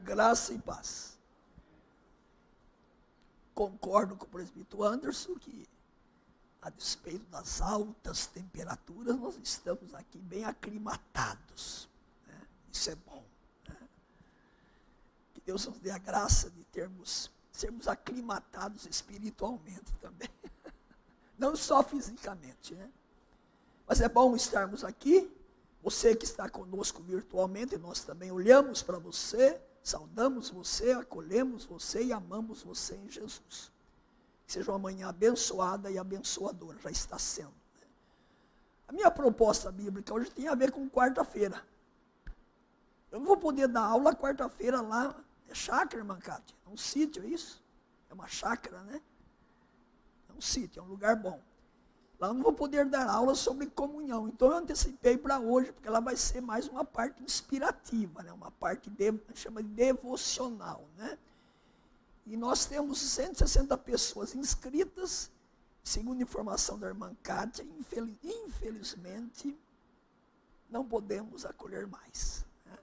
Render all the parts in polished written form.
Graça e paz. Concordo com o presbítero Anderson que, a despeito das altas temperaturas, nós estamos aqui bem aclimatados. Né? Isso é bom. Né? Que Deus nos dê a graça de sermos aclimatados espiritualmente também. Não só fisicamente. Né? Mas é bom estarmos aqui. Você que está conosco virtualmente, nós também olhamos para você, saudamos você, acolhemos você e amamos você em Jesus. Que seja uma manhã abençoada e abençoadora, já está sendo. A minha proposta bíblica hoje tem a ver com quarta-feira. Eu não vou poder dar aula quarta-feira lá, é chácara, irmã Cátia? É um sítio, é isso? É uma chácara, né? É um sítio, é um lugar bom. Lá eu não vou poder dar aula sobre comunhão, então eu antecipei para hoje, porque ela vai ser mais uma parte inspirativa, né? Uma parte, chama de devocional, né? E nós temos 160 pessoas inscritas, segundo informação da irmã Cátia, infelizmente, não podemos acolher mais. Né?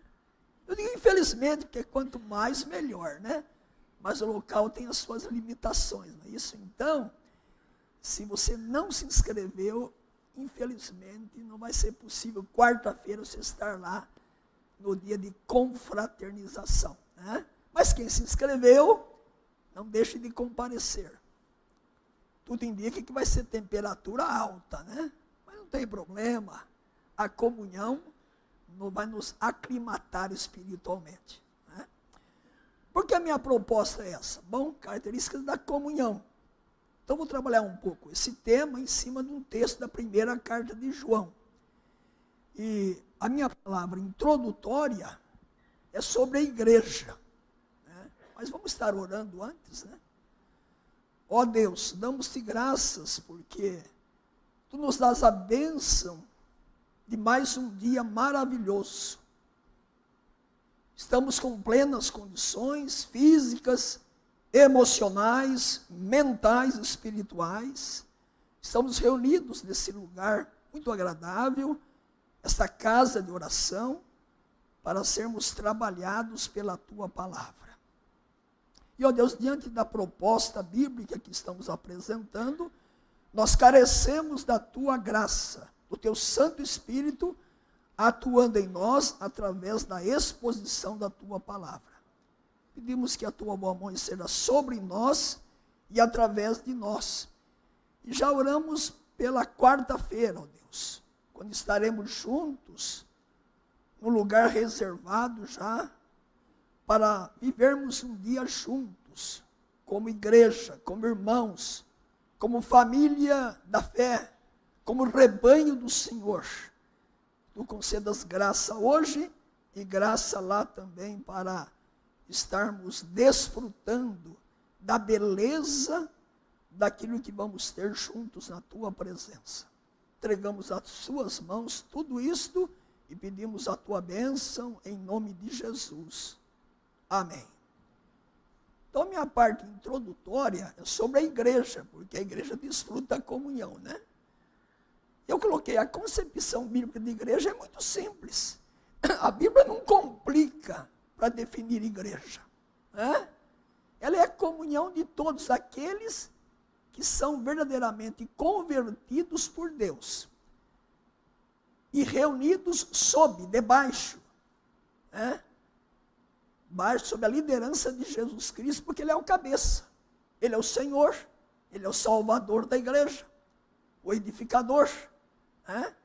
Eu digo infelizmente, porque quanto mais, melhor, né? Mas o local tem as suas limitações, não é isso? Então, se você não se inscreveu, infelizmente, não vai ser possível quarta-feira você estar lá no dia de confraternização. Né? Mas quem se inscreveu, não deixe de comparecer. Tudo indica que vai ser temperatura alta, né? Mas não tem problema. A comunhão vai nos aclimatar espiritualmente. Né? Por que a minha proposta é essa? Bom, características da comunhão. Então, vou trabalhar um pouco esse tema em cima de um texto da primeira carta de João. E a minha palavra introdutória é sobre a igreja. Né? Mas vamos estar orando antes, né? Ó Deus, damos-te graças porque Tu nos dás a bênção de mais um dia maravilhoso. Estamos com plenas condições físicas, emocionais, mentais, espirituais. Estamos reunidos nesse lugar muito agradável, esta casa de oração, para sermos trabalhados pela Tua palavra. E, ó Deus, diante da proposta bíblica que estamos apresentando, nós carecemos da Tua graça, do Teu Santo Espírito, atuando em nós através da exposição da Tua palavra. Pedimos que a Tua boa mão seja sobre nós e através de nós. E já oramos pela quarta-feira, ó Deus, quando estaremos juntos, num lugar reservado já, para vivermos um dia juntos, como igreja, como irmãos, como família da fé, como rebanho do Senhor. Tu concedas graça hoje e graça lá também para estarmos desfrutando da beleza daquilo que vamos ter juntos na Tua presença. Entregamos às Suas mãos tudo isto e pedimos a Tua bênção em nome de Jesus. Amém. Então, a minha parte introdutória é sobre a igreja, porque a igreja desfruta a comunhão, né? Eu coloquei a concepção bíblica de igreja é muito simples. A Bíblia não complica para definir igreja. Né? Ela é a comunhão de todos aqueles que são verdadeiramente convertidos por Deus e reunidos debaixo, né? Sob a liderança de Jesus Cristo, porque Ele é o cabeça, Ele é o Senhor, Ele é o Salvador da igreja, o edificador. Né?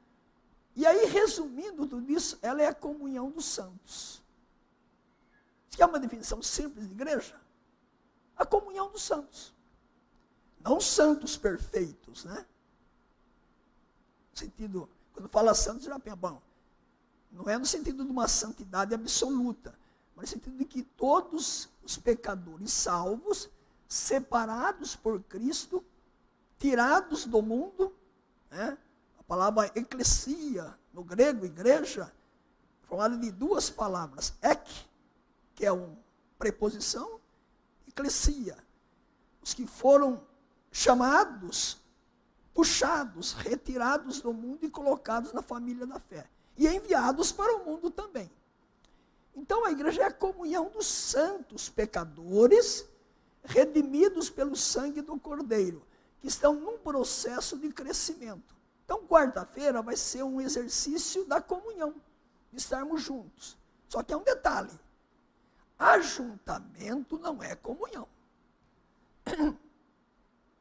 E aí, resumindo tudo isso, ela é a comunhão dos santos. Isso que é uma definição simples de igreja? A comunhão dos santos. Não santos perfeitos, né? No sentido, quando fala santos, já pensa, bom, não é no sentido de uma santidade absoluta, mas no sentido de que todos os pecadores salvos, separados por Cristo, tirados do mundo, né? A palavra eclesia, no grego, igreja, formada de duas palavras, que é uma preposição, eclesia. Os que foram chamados, puxados, retirados do mundo e colocados na família da fé. E enviados para o mundo também. Então a igreja é a comunhão dos santos pecadores, redimidos pelo sangue do Cordeiro, que estão num processo de crescimento. Então quarta-feira vai ser um exercício da comunhão, de estarmos juntos. Só que é um detalhe, ajuntamento não é comunhão.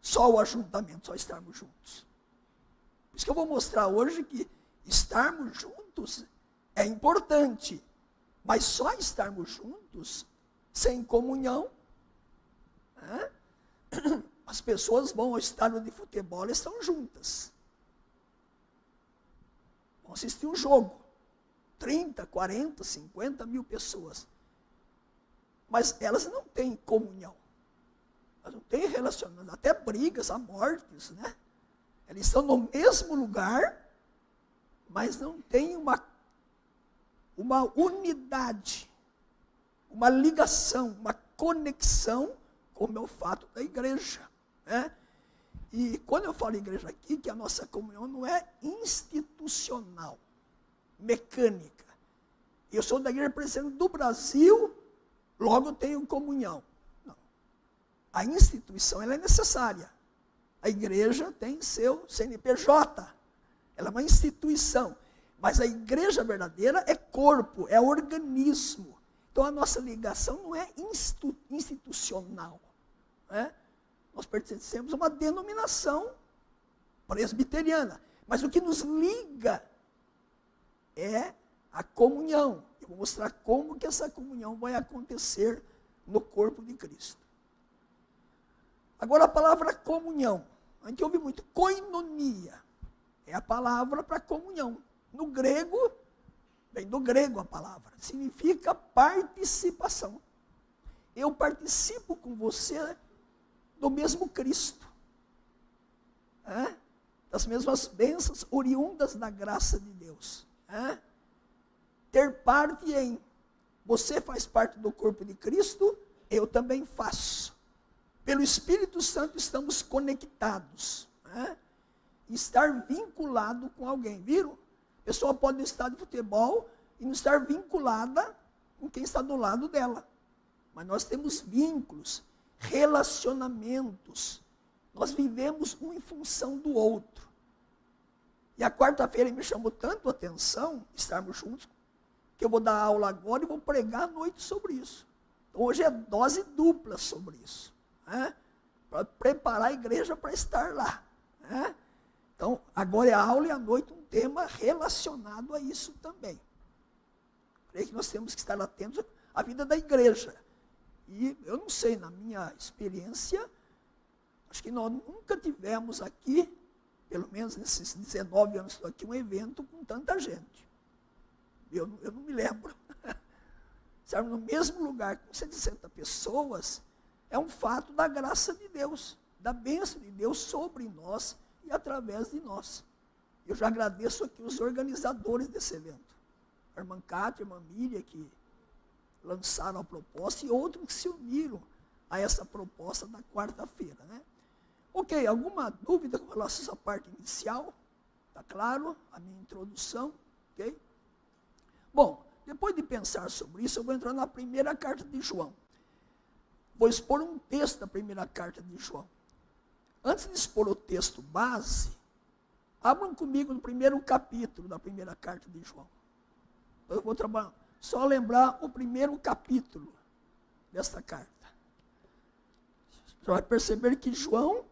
Só o ajuntamento, só estarmos juntos. Por isso que eu vou mostrar hoje que estarmos juntos é importante, mas só estarmos juntos, sem comunhão, né? As pessoas vão ao estádio de futebol e estão juntas. Vão assistir um jogo. 30, 40, 50 mil pessoas. Mas elas não têm comunhão. Elas não têm relacionamento. Até brigas, há mortes, né? Eles estão no mesmo lugar, mas não têm uma unidade, uma ligação, uma conexão, como é o fato da igreja, né? E quando eu falo igreja aqui, que a nossa comunhão não é institucional, mecânica. Eu sou da igreja presbiteriana do Brasil, logo tenho comunhão. Não. A instituição ela é necessária. A igreja tem seu CNPJ, ela é uma instituição. Mas a igreja verdadeira é corpo, é organismo. Então a nossa ligação não é institucional, né? Nós pertencemos a uma denominação presbiteriana. Mas o que nos liga é a comunhão. Eu vou mostrar como que essa comunhão vai acontecer no corpo de Cristo. Agora a palavra comunhão. A gente ouve muito koinonia. É a palavra para comunhão. No grego, vem do grego a palavra. Significa participação. Eu participo com você do mesmo Cristo. Das mesmas bênçãos oriundas da graça de Deus. Ter parte em, você faz parte do corpo de Cristo, eu também faço. Pelo Espírito Santo estamos conectados. Estar vinculado com alguém, viram? A pessoa pode estar de futebol e não estar vinculada com quem está do lado dela. Mas nós temos vínculos, relacionamentos. Nós vivemos um em função do outro. E a quarta-feira me chamou tanto a atenção, estarmos juntos, que eu vou dar aula agora e vou pregar à noite sobre isso. Então hoje é dose dupla sobre isso. Para preparar a igreja para estar lá. Então agora é a aula e à noite um tema relacionado a isso também. Creio que nós temos que estar atentos à vida da igreja. E eu não sei, na minha experiência, acho que nós nunca tivemos aqui, pelo menos nesses 19 anos que estou aqui, um evento com tanta gente. Eu não me lembro. Estarmos no mesmo lugar com 160 pessoas, é um fato da graça de Deus, da bênção de Deus sobre nós e através de nós. Eu já agradeço aqui os organizadores desse evento. A irmã Cátia, a irmã Miriam, que lançaram a proposta, e outros que se uniram a essa proposta da quarta-feira, né? Ok, alguma dúvida com relação a essa parte inicial? Está claro? A minha introdução, ok? Bom, depois de pensar sobre isso, eu vou entrar na primeira carta de João. Vou expor um texto da primeira carta de João. Antes de expor o texto base, abram comigo no primeiro capítulo da primeira carta de João. Eu vou trabalhar, só lembrar o primeiro capítulo desta carta. Você vai perceber que João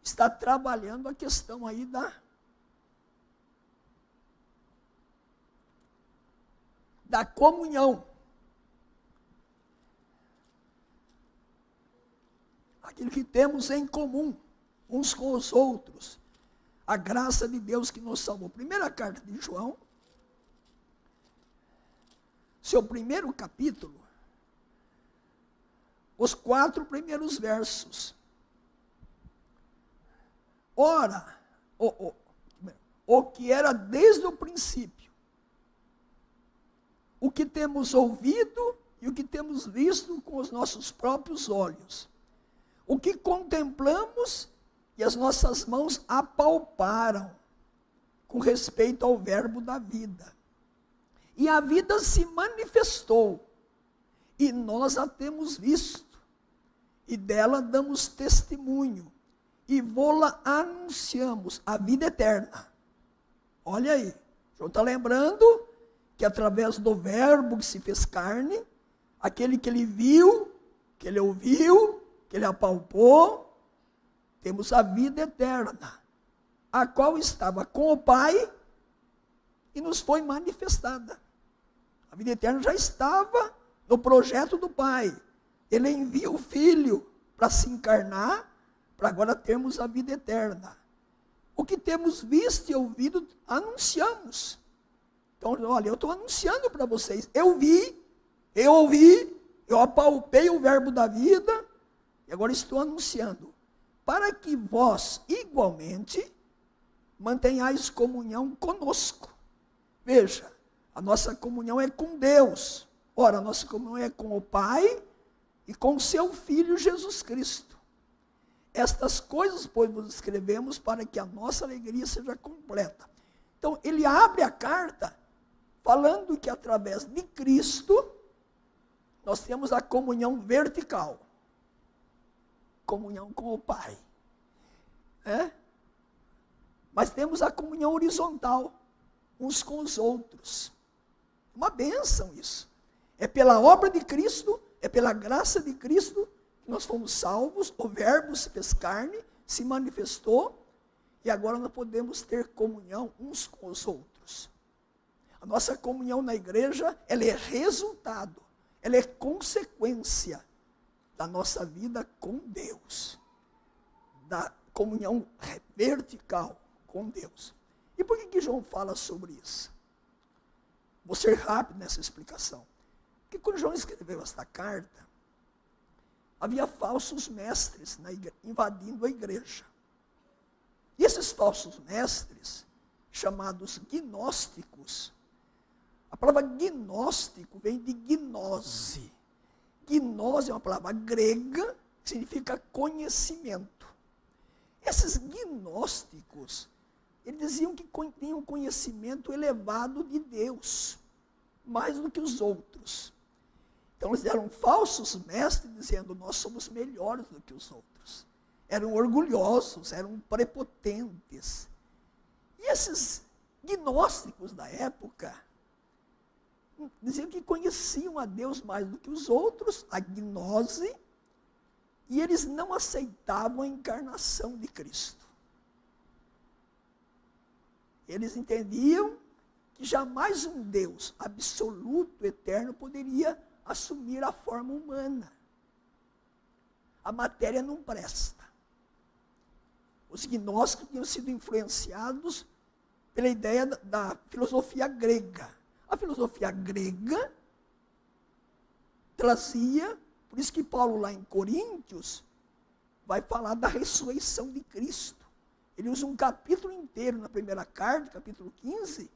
está trabalhando a questão aí da comunhão. Aquilo que temos em comum, uns com os outros. A graça de Deus que nos salvou. Primeira carta de João, seu primeiro capítulo, os 4 primeiros versos. Ora, o que era desde o princípio, o que temos ouvido e o que temos visto com os nossos próprios olhos, o que contemplamos e as nossas mãos apalparam com respeito ao verbo da vida. E a vida se manifestou, e nós a temos visto, e dela damos testemunho, e vô-la anunciamos, a vida eterna. Olha aí, João está lembrando que através do verbo que se fez carne, aquele que ele viu, que ele ouviu, que ele apalpou, temos a vida eterna, a qual estava com o Pai e nos foi manifestada. A vida eterna já estava no projeto do Pai. Ele envia o Filho para se encarnar, para agora termos a vida eterna. O que temos visto e ouvido, anunciamos. Então, olha, eu estou anunciando para vocês. Eu vi, eu ouvi, eu apalpei o verbo da vida, e agora estou anunciando. Para que vós, igualmente, mantenhais comunhão conosco. Veja, a nossa comunhão é com Deus. Ora, a nossa comunhão é com o Pai e com o seu Filho Jesus Cristo. Estas coisas, pois, vos escrevemos para que a nossa alegria seja completa. Então, ele abre a carta falando que através de Cristo nós temos a comunhão vertical. Comunhão com o Pai. Mas temos a comunhão horizontal, uns com os outros. Uma bênção isso. É pela obra de Cristo, é pela graça de Cristo que nós fomos salvos, o verbo se fez carne, se manifestou, e agora nós podemos ter comunhão uns com os outros. A nossa comunhão na igreja, ela é resultado, ela é consequência da nossa vida com Deus, da comunhão vertical com Deus. E por que João fala sobre isso? Vou ser rápido nessa explicação. Porque quando João escreveu esta carta, havia falsos mestres invadindo a igreja. E esses falsos mestres, chamados gnósticos, a palavra gnóstico vem de gnose. Gnose é uma palavra grega que significa conhecimento. Esses gnósticos, eles diziam que tinham conhecimento elevado de Deus, mais do que os outros. Então eles eram falsos mestres, dizendo, nós somos melhores do que os outros. Eram orgulhosos, eram prepotentes. E esses gnósticos da época diziam que conheciam a Deus mais do que os outros, a gnose, e eles não aceitavam a encarnação de Cristo. Eles entendiam que jamais um Deus absoluto, eterno, poderia assumir a forma humana. A matéria não presta. Os gnósticos tinham sido influenciados pela ideia da filosofia grega. A filosofia grega trazia, por isso que Paulo lá em Coríntios vai falar da ressurreição de Cristo. Ele usa um capítulo inteiro na primeira carta, capítulo 15,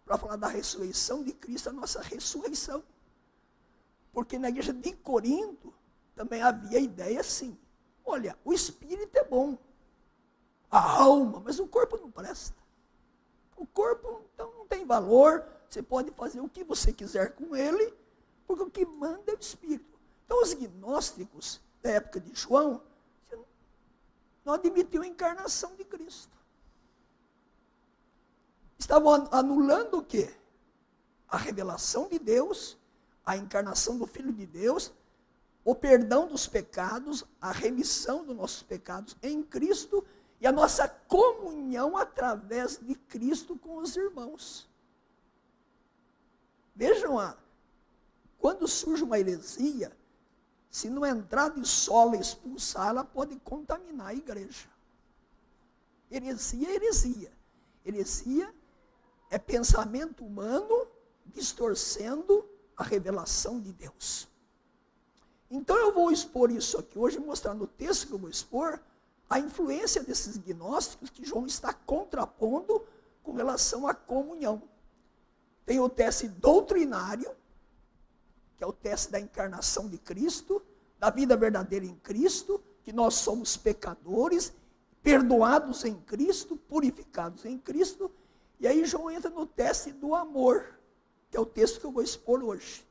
para falar da ressurreição de Cristo, a nossa ressurreição. Porque na igreja de Corinto também havia a ideia assim, olha, o espírito é bom, a alma, mas o corpo não presta. O corpo então não tem valor, você pode fazer o que você quiser com ele, porque o que manda é o espírito. Então os gnósticos da época de João não admitiam a encarnação de Cristo. Estavam anulando o quê? A revelação de Deus, a encarnação do Filho de Deus, o perdão dos pecados, a remissão dos nossos pecados em Cristo e a nossa comunhão através de Cristo com os irmãos. Vejam, quando surge uma heresia, se não entrar de sola e expulsar, ela pode contaminar a igreja. Heresia é heresia. Heresia é pensamento humano distorcendo a revelação de Deus. Então eu vou expor isso aqui hoje, mostrar no texto que eu vou expor, a influência desses gnósticos que João está contrapondo com relação à comunhão. Tem o teste doutrinário, que é o teste da encarnação de Cristo, da vida verdadeira em Cristo, que nós somos pecadores, perdoados em Cristo, purificados em Cristo, e aí João entra no teste do amor. que é o texto que eu vou expor hoje.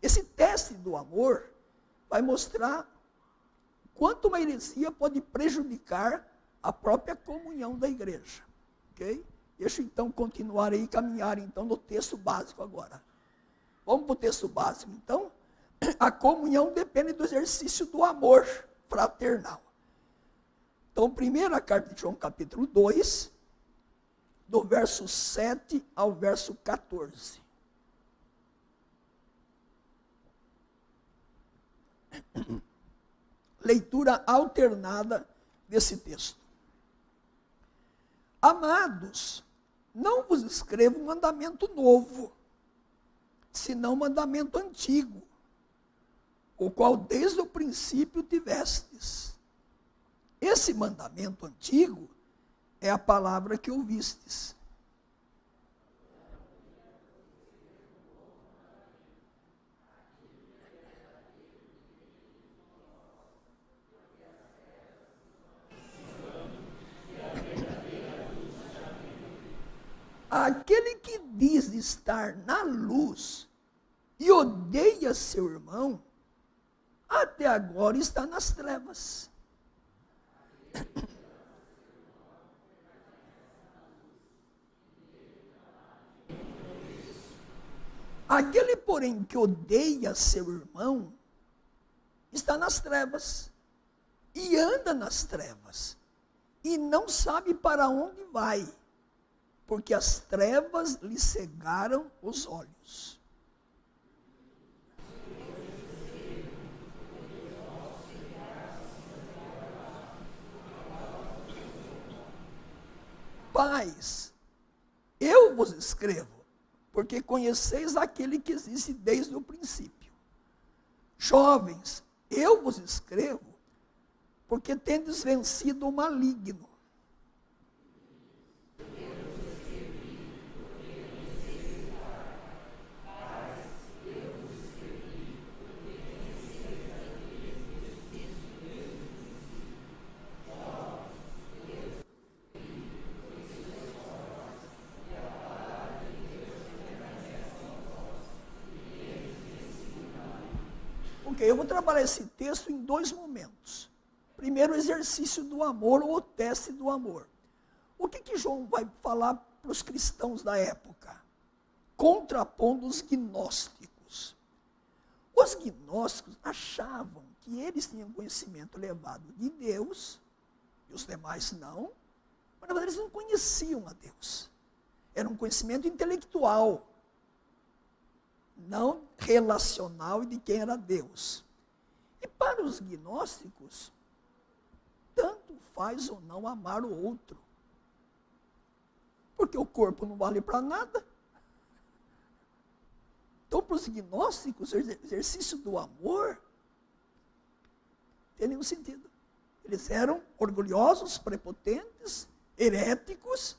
Esse teste do amor vai mostrar quanto uma heresia pode prejudicar a própria comunhão da igreja. Ok? Deixa eu então continuar aí, caminhar então no texto básico agora. Vamos para o texto básico. Então, a comunhão depende do exercício do amor fraternal. Então, primeira carta de João, capítulo 2, do verso 7 ao verso 14. Leitura alternada desse texto. Amados, não vos escrevo um mandamento novo, senão um mandamento antigo, o qual desde o princípio tivestes. Esse mandamento antigo é a palavra que ouvistes. Aquele que diz estar na luz e odeia seu irmão, até agora está nas trevas. Aquele, porém, que odeia seu irmão, está nas trevas, e anda nas trevas, e não sabe para onde vai, porque as trevas lhe cegaram os olhos. Pais, eu vos escrevo, porque conheceis aquele que existe desde o princípio. Jovens, eu vos escrevo, porque tendes vencido o maligno. Ok, eu vou trabalhar esse texto em dois momentos. Primeiro, o exercício do amor ou o teste do amor. O que João vai falar para os cristãos da época? Contrapondo os gnósticos. Os gnósticos achavam que eles tinham conhecimento elevado de Deus, e os demais não, mas na verdade eles não conheciam a Deus. Era um conhecimento intelectual, não relacional e de quem era Deus. E para os gnósticos, tanto faz ou não amar o outro. Porque o corpo não vale para nada. Então, para os gnósticos, o exercício do amor não tem nenhum sentido. Eles eram orgulhosos, prepotentes, heréticos,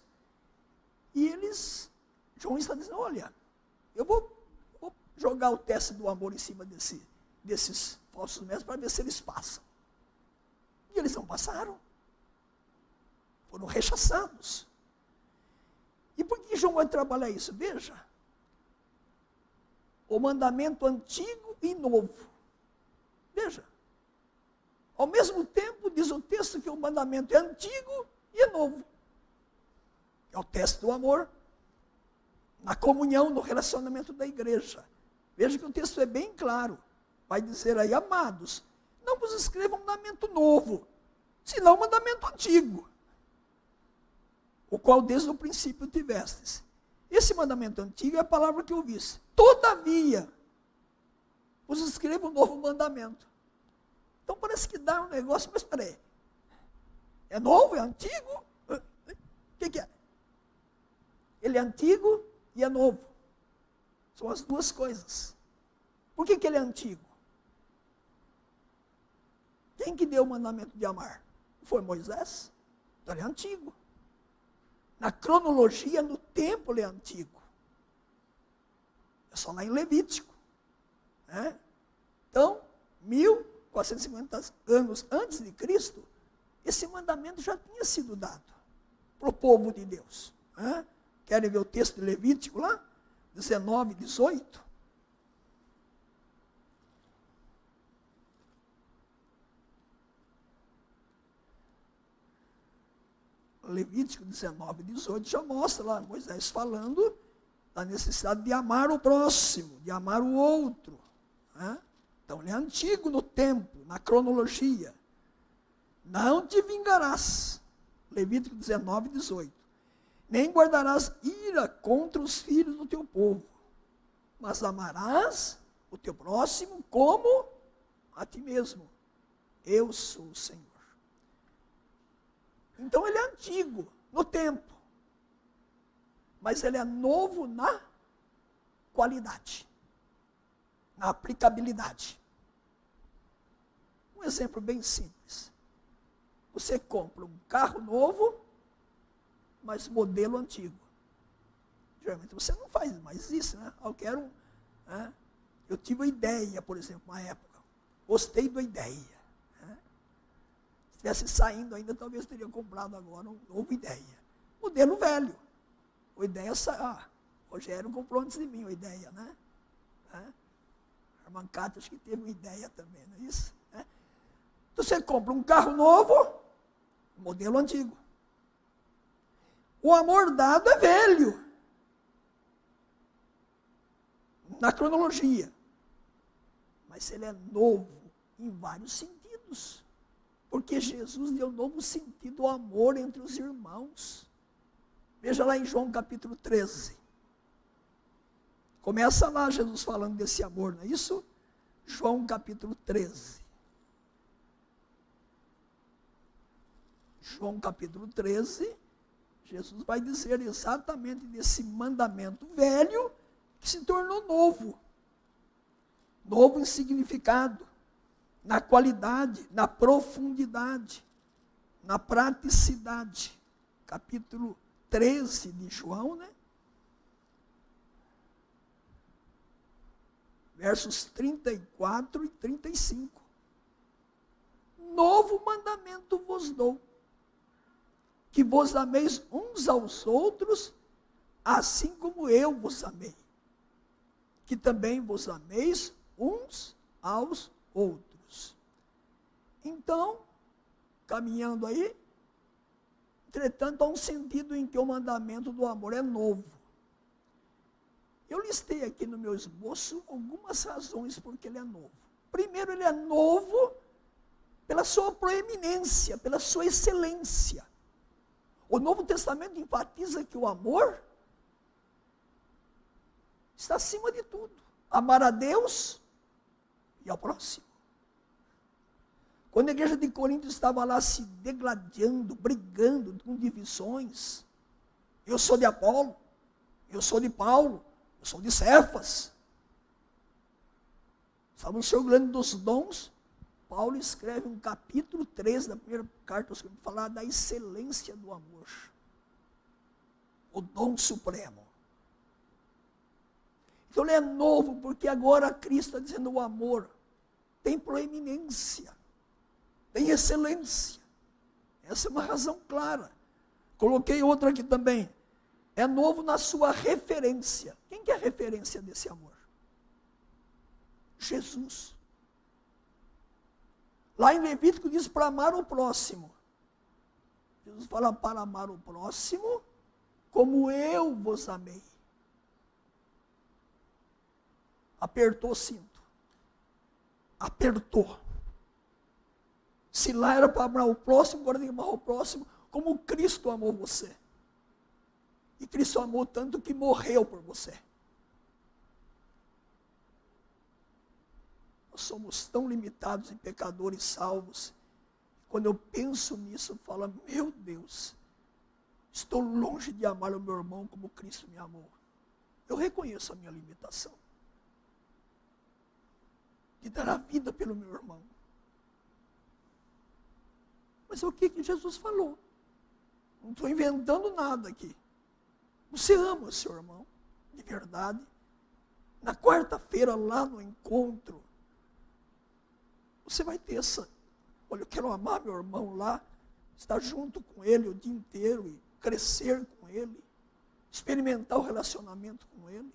e eles, João está dizendo, olha, eu vou jogar o teste do amor em cima desses falsos mestres para ver se eles passam. E eles não passaram. Foram rechaçados. E por que João vai trabalhar isso? Veja. O mandamento antigo e novo. Veja. Ao mesmo tempo, diz o texto que o mandamento é antigo e é novo. É o teste do amor. Na comunhão, no relacionamento da igreja. Veja que o texto é bem claro. Vai dizer aí, amados, não vos escreva um mandamento novo, senão um mandamento antigo, o qual desde o princípio tivestes. Esse mandamento antigo é a palavra que eu ouvi. Todavia, vos escrevo um novo mandamento. Então parece que dá um negócio, mas espera aí. É novo? É antigo? O que é? Ele é antigo e é novo. São as duas coisas. Por que ele é antigo? Quem que deu o mandamento de amar? Foi Moisés. Então ele é antigo. Na cronologia, no tempo ele é antigo. É só lá em Levítico. Né? Então, 1450 anos antes de Cristo, esse mandamento já tinha sido dado para o povo de Deus. Né? Querem ver o texto de Levítico lá? 19, 18. Levítico 19, 18 já mostra lá Moisés falando da necessidade de amar o próximo, de amar o outro. Né? Então ele é antigo no tempo, na cronologia. Não te vingarás. Levítico 19, 18. Nem guardarás ira contra os filhos do teu povo, mas amarás o teu próximo como a ti mesmo. Eu sou o Senhor. Então ele é antigo no tempo, mas ele é novo na qualidade, na aplicabilidade. Um exemplo bem simples. Você compra um carro novo, mas modelo antigo. Geralmente você não faz mais isso, né? Eu quero né? Eu tive uma ideia, por exemplo, uma época. Gostei da ideia. Se estivesse saindo ainda, talvez eu teria comprado agora uma nova ideia. Modelo velho. A ideia Rogério comprou antes de mim a ideia, né? Armancati acho que teve uma ideia também, não é isso? Então você compra um carro novo, modelo antigo. O amor dado é velho. Na cronologia. Mas ele é novo em vários sentidos. Porque Jesus deu novo sentido ao amor entre os irmãos. Veja lá em João capítulo 13. Começa lá Jesus falando desse amor, não é isso? João capítulo 13. João capítulo 13, Jesus vai dizer exatamente desse mandamento velho que se tornou novo. Novo em significado, na qualidade, na profundidade, na praticidade. Capítulo 13 de João, né? Versos 34 e 35. Novo mandamento vos dou, que vos ameis uns aos outros, assim como eu vos amei. Que também vos ameis uns aos outros. Então, caminhando aí, entretanto, há um sentido em que o mandamento do amor é novo. Eu listei aqui no meu esboço algumas razões porque ele é novo. Primeiro, ele é novo pela sua proeminência, pela sua excelência. O Novo Testamento enfatiza que o amor está acima de tudo. Amar a Deus e ao próximo. Quando a igreja de Corinto estava lá se degladiando, brigando com divisões, eu sou de Apolo, eu sou de Paulo, eu sou de Cefas. Estavam se orgulhando dos dons. Paulo escreve um capítulo 13 da primeira carta aos Coríntios, falar da excelência do amor. O dom supremo. Então ele é novo, porque agora Cristo está dizendo o amor tem proeminência, tem excelência. Essa é uma razão clara. Coloquei outra aqui também. É novo na sua referência. Quem que é a referência desse amor? Jesus. Lá em Levítico diz para amar o próximo. Jesus fala para amar o próximo como eu vos amei. Apertou o cinto. Apertou. Se lá era para amar o próximo, agora tem que amar o próximo como Cristo amou você. E Cristo amou tanto que morreu por você. Nós somos tão limitados e pecadores salvos. Quando eu penso nisso, eu falo, meu Deus, estou longe de amar o meu irmão como Cristo me amou. Eu reconheço a minha limitação. De dar a vida pelo meu irmão. Mas é o que Jesus falou. Não estou inventando nada aqui. Você ama o seu irmão, de verdade. Na quarta-feira, lá no encontro, você vai ter essa... Olha, eu quero amar meu irmão lá, estar junto com ele o dia inteiro e crescer com ele, experimentar o relacionamento com ele.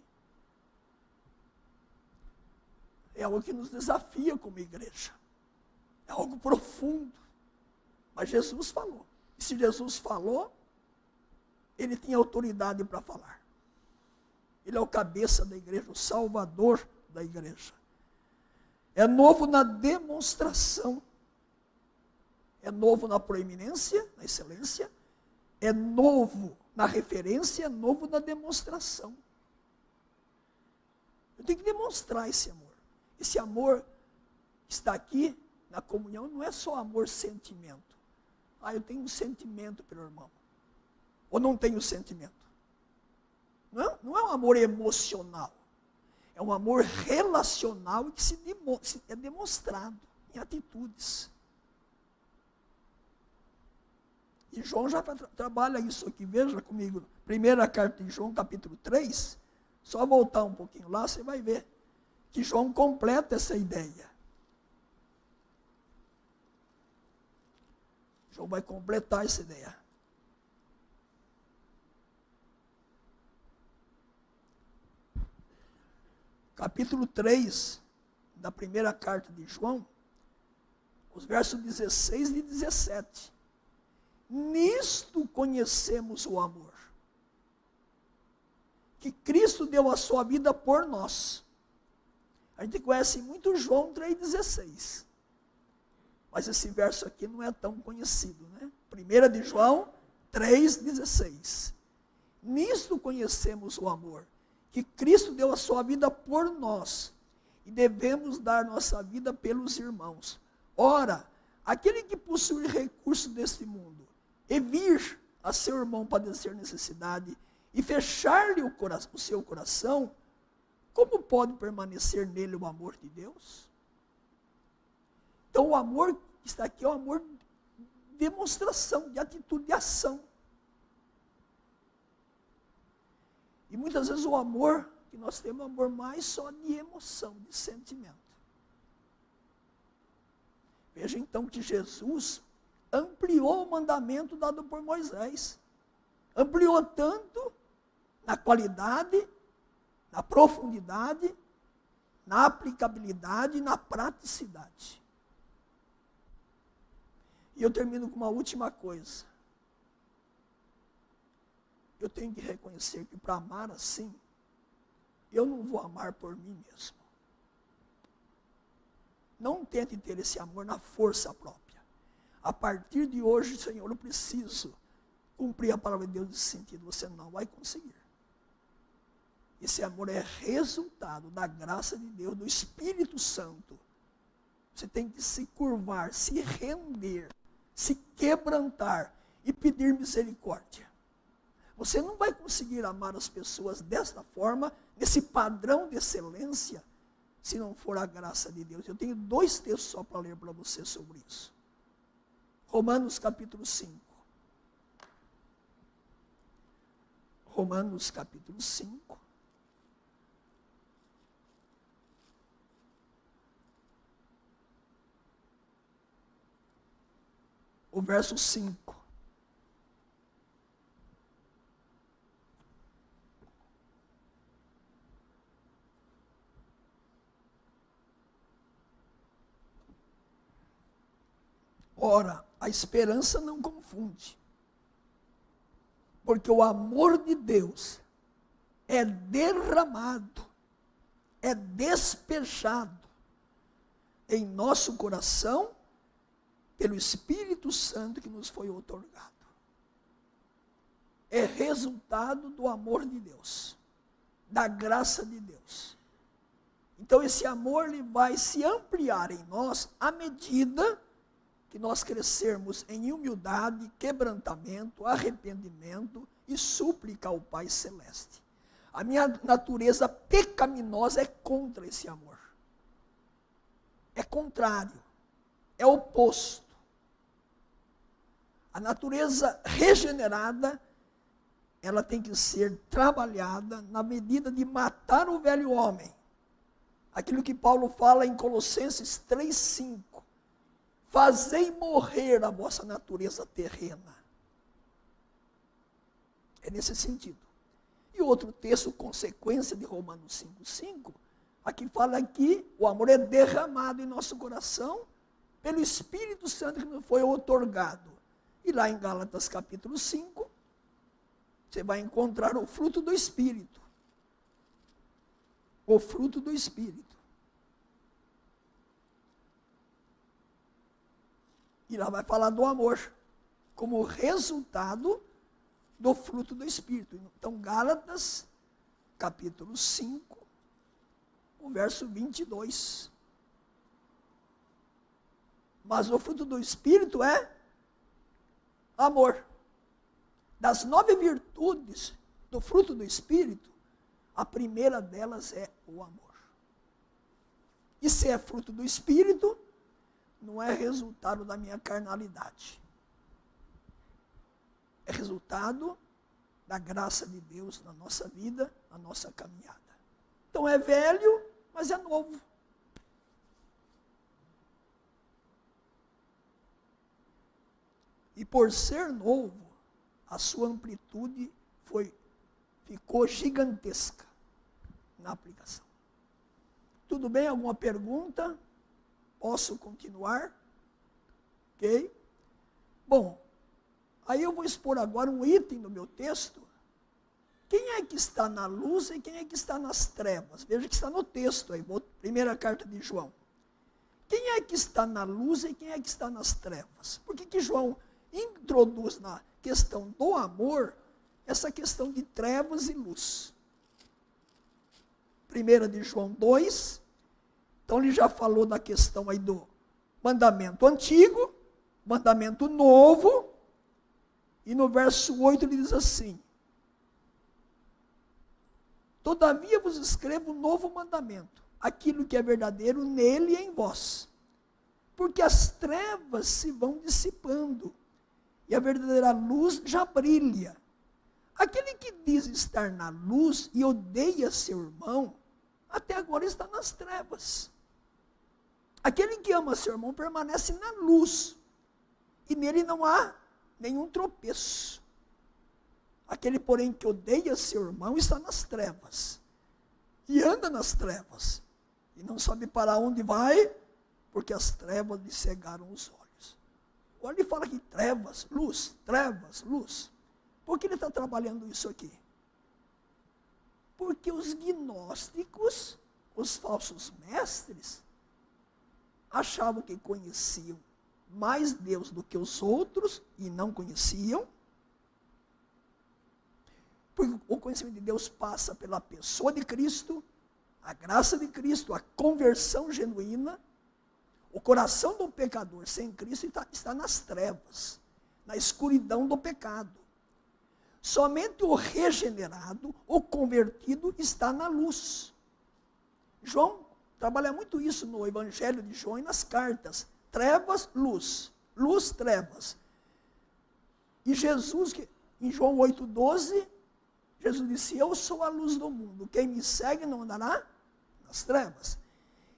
é algo que nos desafia como igreja. É algo profundo. Mas Jesus falou. E se Jesus falou, ele tinha autoridade para falar. Ele é o cabeça da igreja, o salvador da igreja. É novo na demonstração. É novo na proeminência, na excelência. É novo na referência, é novo na demonstração. Eu tenho que demonstrar esse amor. Esse amor que está aqui na comunhão não é só amor-sentimento. Eu tenho um sentimento pelo irmão. Ou não tenho sentimento. Não é um amor emocional. É um amor relacional que é demonstrado em atitudes. E João já trabalha isso aqui. Veja comigo. Primeira carta de João, capítulo 3. Só voltar um pouquinho lá, você vai ver que João completa essa ideia. João vai completar essa ideia. Capítulo 3 da primeira carta de João, os versos 16 e 17. Nisto conhecemos o amor, que Cristo deu a sua vida por nós. A gente conhece muito João 3,16. Mas esse verso aqui não é tão conhecido, né? 1 de João 3,16. Nisto conhecemos o amor, que Cristo deu a sua vida por nós, e devemos dar nossa vida pelos irmãos. Ora, aquele que possui recursos deste mundo, e vir a seu irmão padecer necessidade, e fechar-lhe o seu coração, como pode permanecer nele o amor de Deus? Então o amor que está aqui é um amor de demonstração, de atitude, de ação. E muitas vezes o amor que nós temos é um amor mais só de emoção, de sentimento. Veja então que Jesus ampliou o mandamento dado por Moisés. Ampliou tanto na qualidade, na profundidade, na aplicabilidade e na praticidade. E eu termino com uma última coisa. Eu tenho que reconhecer que para amar assim, eu não vou amar por mim mesmo. Não tente ter esse amor na força própria. A partir de hoje, Senhor, eu preciso cumprir a palavra de Deus nesse sentido. Você não vai conseguir. Esse amor é resultado da graça de Deus, do Espírito Santo. Você tem que se curvar, se render, se quebrantar e pedir misericórdia. Você não vai conseguir amar as pessoas desta forma, nesse padrão de excelência, se não for a graça de Deus. Eu tenho 2 textos só para ler para você sobre isso. Romanos capítulo 5. Romanos capítulo 5. O verso 5. Ora, a esperança não confunde, porque o amor de Deus é derramado, é despejado em nosso coração pelo Espírito Santo que nos foi outorgado. É resultado do amor de Deus, da graça de Deus. Então esse amor ele vai se ampliar em nós à medida que nós crescermos em humildade, quebrantamento, arrependimento e súplica ao Pai Celeste. A minha natureza pecaminosa é contra esse amor. É contrário. É oposto. A natureza regenerada, ela tem que ser trabalhada na medida de matar o velho homem. Aquilo que Paulo fala em Colossenses 3,5. Fazei morrer a vossa natureza terrena. É nesse sentido. E outro texto, consequência de Romanos 5,5, Aqui fala que o amor é derramado em nosso coração pelo Espírito Santo que nos foi outorgado. E lá em Gálatas capítulo 5, você vai encontrar o fruto do Espírito. O fruto do Espírito. E lá vai falar do amor, como resultado do fruto do Espírito. Então, Gálatas, capítulo 5, o verso 22. Mas o fruto do Espírito é amor. Das 9 virtudes do fruto do Espírito, a primeira delas é o amor. E se é fruto do Espírito, não é resultado da minha carnalidade. É resultado da graça de Deus na nossa vida, na nossa caminhada. Então é velho, mas é novo. E por ser novo, a sua amplitude ficou gigantesca na aplicação. Tudo bem? Alguma pergunta? Posso continuar? Ok? Bom, aí eu vou expor agora um item no meu texto. Quem é que está na luz e quem é que está nas trevas? Veja que está no texto aí, primeira carta de João. Quem é que está na luz e quem é que está nas trevas? Por que João introduz na questão do amor essa questão de trevas e luz? 1 de João 2, então ele já falou da questão aí do mandamento antigo, mandamento novo, e no verso 8 ele diz assim: todavia vos escrevo um novo mandamento, aquilo que é verdadeiro nele e em vós, porque as trevas se vão dissipando, e a verdadeira luz já brilha. Aquele que diz estar na luz e odeia seu irmão, até agora está nas trevas. Aquele que ama seu irmão permanece na luz, e nele não há nenhum tropeço. Aquele, porém, que odeia seu irmão está nas trevas, e anda nas trevas, e não sabe para onde vai, porque as trevas lhe cegaram os olhos. Olha, ele fala aqui, trevas, luz, trevas, luz. Por que ele está trabalhando isso aqui? Porque os gnósticos, os falsos mestres, achavam que conheciam mais Deus do que os outros, e não conheciam. Porque o conhecimento de Deus passa pela pessoa de Cristo, a graça de Cristo, a conversão genuína. O coração do pecador sem Cristo está nas trevas, na escuridão do pecado. Somente o regenerado, o convertido, está na luz. João trabalha muito isso no Evangelho de João e nas cartas. Trevas, luz. Luz, trevas. E Jesus, em João 8,12, Jesus disse: eu sou a luz do mundo. Quem me segue não andará nas trevas.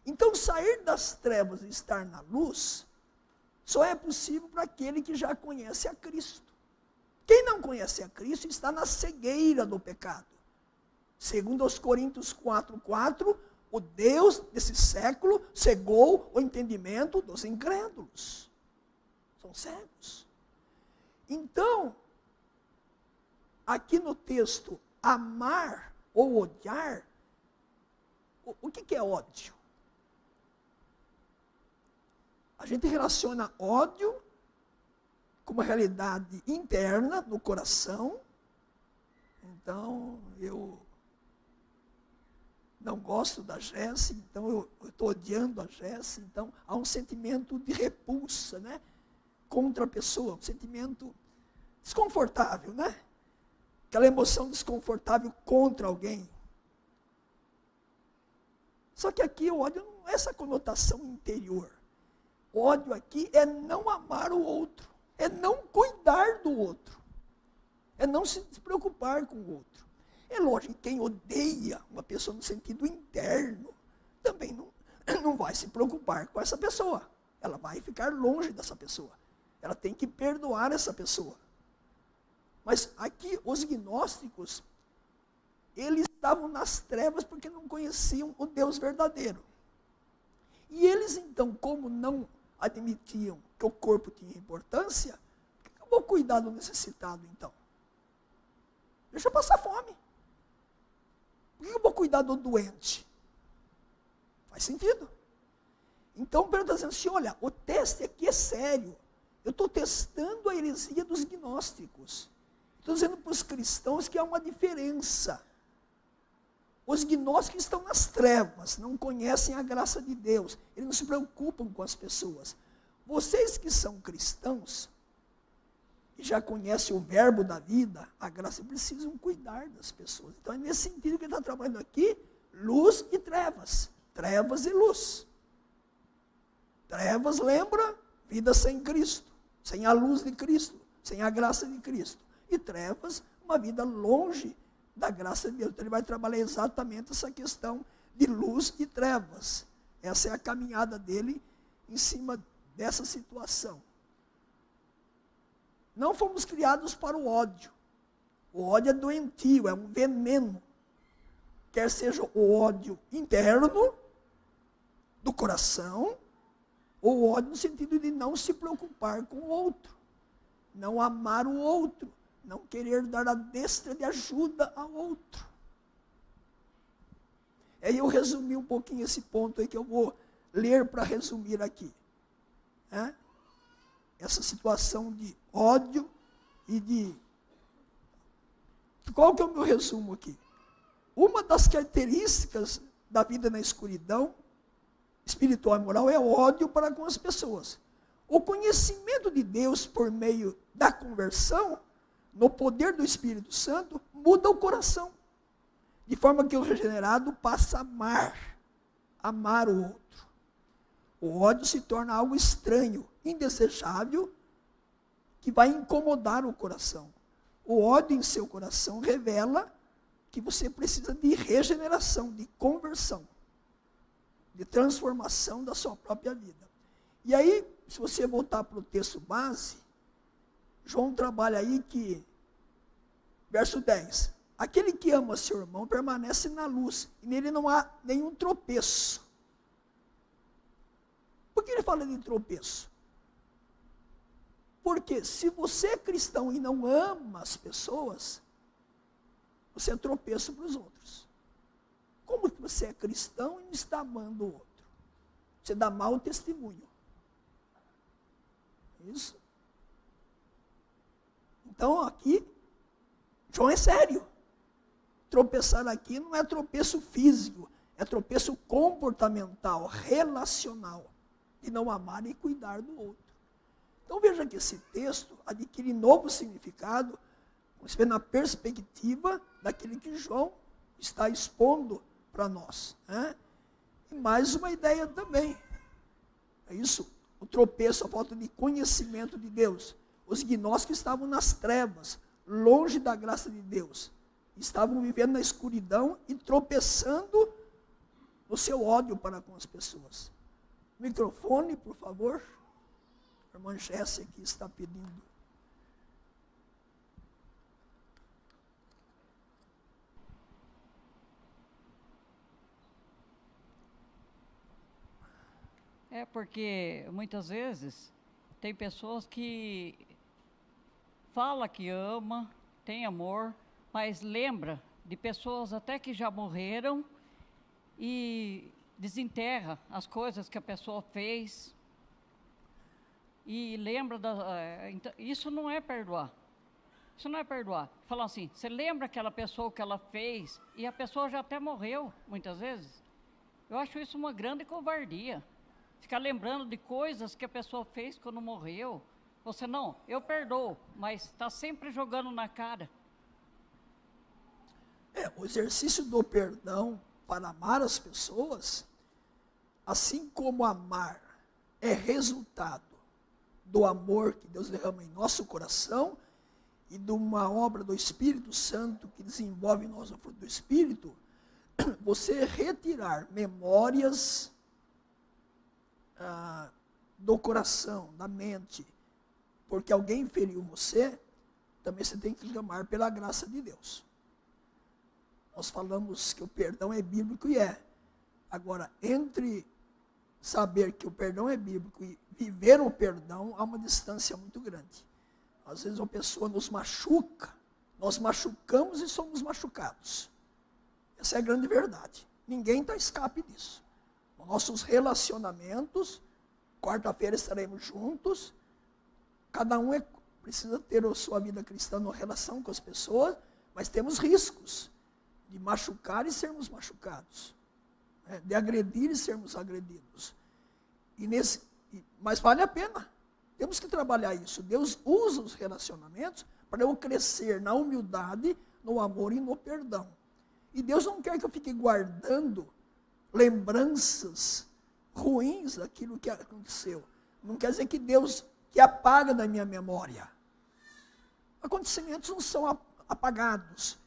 Então, sair das trevas e estar na luz só é possível para aquele que já conhece a Cristo. Quem não conhece a Cristo está na cegueira do pecado. Segundo aos Coríntios 4,4, o Deus desse século cegou o entendimento dos incrédulos. São cegos. Então, aqui no texto, amar ou odiar, o que é ódio? A gente relaciona ódio com uma realidade interna no coração. Então, eu não gosto da Jéssica, então eu estou odiando a Jéssica. Então, há um sentimento de repulsa, né, contra a pessoa, um sentimento desconfortável, né? Aquela emoção desconfortável contra alguém. Só que aqui o ódio não é essa conotação interior. O ódio aqui é não amar o outro, é não cuidar do outro, é não se preocupar com o outro. É lógico que quem odeia uma pessoa no sentido interno, também não vai se preocupar com essa pessoa. Ela vai ficar longe dessa pessoa. Ela tem que perdoar essa pessoa. Mas aqui os gnósticos eles estavam nas trevas porque não conheciam o Deus verdadeiro. E eles, então, como não admitiam que o corpo tinha importância, por que eu vou cuidar do necessitado, então? Deixa eu passar fome. Por que eu vou cuidar do doente? Faz sentido. Então, Pedro está dizendo assim, olha, o teste aqui é sério. Eu estou testando a heresia dos gnósticos. Estou dizendo para os cristãos que há uma diferença. Os gnósticos estão nas trevas, não conhecem a graça de Deus. Eles não se preocupam com as pessoas. Vocês que são cristãos, e já conhecem o verbo da vida, a graça, precisam cuidar das pessoas. Então é nesse sentido que ele está trabalhando aqui, luz e trevas. Trevas e luz. Trevas lembra vida sem Cristo, sem a luz de Cristo, sem a graça de Cristo. E trevas, uma vida longe da graça de Deus. Então ele vai trabalhar exatamente essa questão de luz e trevas. Essa é a caminhada dele em cima dessa situação. Não fomos criados para o ódio. O ódio é doentio, é um veneno. Quer seja o ódio interno, do coração, ou o ódio no sentido de não se preocupar com o outro, não amar o outro, não querer dar a destra de ajuda ao outro. Aí eu resumi um pouquinho esse ponto aí que eu vou ler para resumir aqui. Essa situação de ódio e de... Qual que é o meu resumo aqui? Uma das características da vida na escuridão espiritual e moral é o ódio para com as pessoas. O conhecimento de Deus por meio da conversão, no poder do Espírito Santo, muda o coração. De forma que o regenerado passa a amar o outro. O ódio se torna algo estranho, indesejável, que vai incomodar o coração. O ódio em seu coração revela que você precisa de regeneração, de conversão, de transformação da sua própria vida. E aí, se você voltar para o texto base, João trabalha aí que, verso 10, aquele que ama seu irmão permanece na luz, e nele não há nenhum tropeço. Por que ele fala de tropeço? Porque se você é cristão e não ama as pessoas, você é tropeço para os outros. Como que você é cristão e não está amando o outro? Você dá mau testemunho. Isso. Então aqui, João é sério. Tropeçar aqui não é tropeço físico, é tropeço comportamental, relacional, de não amar e cuidar do outro. Então veja que esse texto adquire novo significado, você vê na perspectiva daquele que João está expondo para nós. E mais uma ideia também. É isso, o tropeço, a falta de conhecimento de Deus. Os gnósticos estavam nas trevas, longe da graça de Deus. Estavam vivendo na escuridão e tropeçando no seu ódio para com as pessoas. Microfone, por favor. A irmã Jéssica aqui está pedindo. É porque muitas vezes tem pessoas que fala que ama, tem amor, mas lembra de pessoas até que já morreram e desenterra as coisas que a pessoa fez e lembra isso não é perdoar. Isso não é perdoar. Falar assim, você lembra aquela pessoa que ela fez e a pessoa já até morreu, muitas vezes? Eu acho isso uma grande covardia. Ficar lembrando de coisas que a pessoa fez quando morreu. Você não, eu perdoo, mas está sempre jogando na cara. O exercício do perdão para amar as pessoas, assim como amar é resultado do amor que Deus derrama em nosso coração e de uma obra do Espírito Santo que desenvolve em nós o fruto do Espírito, você retirar memórias do coração, da mente, porque alguém feriu você, também você tem que clamar pela graça de Deus. Nós falamos que o perdão é bíblico e é. Agora, entre saber que o perdão é bíblico e viver o perdão, há uma distância muito grande. Às vezes uma pessoa nos machuca, nós machucamos e somos machucados. Essa é a grande verdade. Ninguém está a escape disso. Nossos relacionamentos, quarta-feira estaremos juntos, cada um precisa ter a sua vida cristã na relação com as pessoas, mas temos riscos de machucar e sermos machucados, né? De agredir e sermos agredidos. Mas vale a pena, temos que trabalhar isso. Deus usa os relacionamentos para eu crescer na humildade, no amor e no perdão. E Deus não quer que eu fique guardando lembranças ruins daquilo que aconteceu. Não quer dizer que Deus que apaga da minha memória. Acontecimentos não são apagados,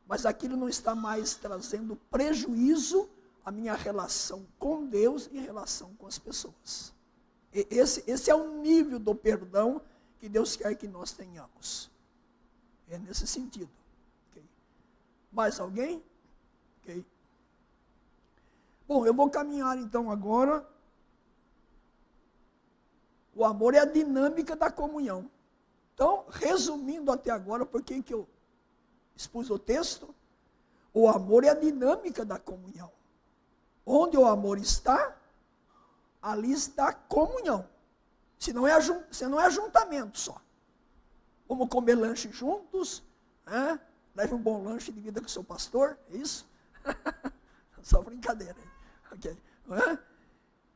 mas aquilo não está mais trazendo prejuízo à minha relação com Deus e relação com as pessoas. Esse é o nível do perdão que Deus quer que nós tenhamos. É nesse sentido. Okay. Mais alguém? Ok. Bom, eu vou caminhar então agora. O amor é a dinâmica da comunhão. Então, resumindo até agora, por que eu expus o texto? O amor é a dinâmica da comunhão. Onde o amor está, ali está a comunhão. Se não é ajuntamento só. Vamos comer lanche juntos, né? Leve um bom lanche de vida com o seu pastor, é isso? Só brincadeira. Okay.